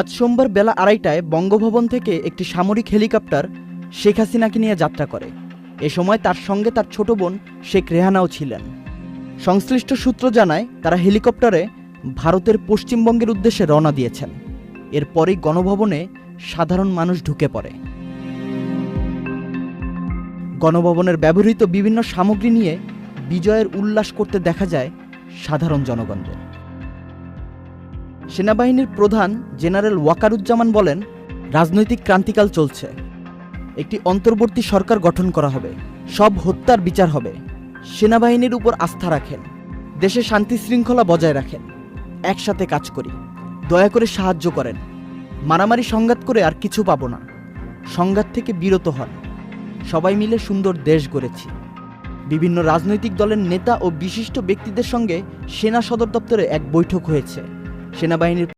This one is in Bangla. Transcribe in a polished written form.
আজ সোমবার বেলা 2:30টায় বঙ্গভবন থেকে একটি সামরিক হেলিকপ্টার শেখ হাসিনাকে নিয়ে যাত্রা করে। এ সময় তার সঙ্গে তার ছোট বোন শেখ রেহানাও ছিলেন। সংশ্লিষ্ট সূত্র জানায়, তারা হেলিকপ্টারে ভারতের পশ্চিমবঙ্গের উদ্দেশ্যে রওনা দিয়েছেন। এরপরই গণভবনে সাধারণ মানুষ ঢুকে পড়ে। গণভবনের ব্যবহৃত বিভিন্ন সামগ্রী নিয়ে বিজয়ের উল্লাস করতে দেখা যায় সাধারণ জনগণদের। সেনাবাহিনীর প্রধান জেনারেল ওয়াকারুজ্জামান বলেন, রাজনৈতিক ক্রান্তিকাল চলছে। একটি অন্তর্বর্তী সরকার গঠন করা হবে, সব হত্যার বিচার হবে। সেনাবাহিনীর উপর আস্থা রাখেন, দেশে শান্তি শৃঙ্খলা বজায় রাখেন, একসাথে কাজ করি, দয়া করে সাহায্য করেন। মারামারি সংঘাত করে আর কিছু পাবো না, সংঘাত থেকে বিরত হন। সবাই মিলে সুন্দর দেশ গড়েছি। বিভিন্ন রাজনৈতিক দলের নেতা ও বিশিষ্ট ব্যক্তিদের সঙ্গে সেনা সদর দপ্তরে এক বৈঠক হয়েছে। সেনাবাহিনীর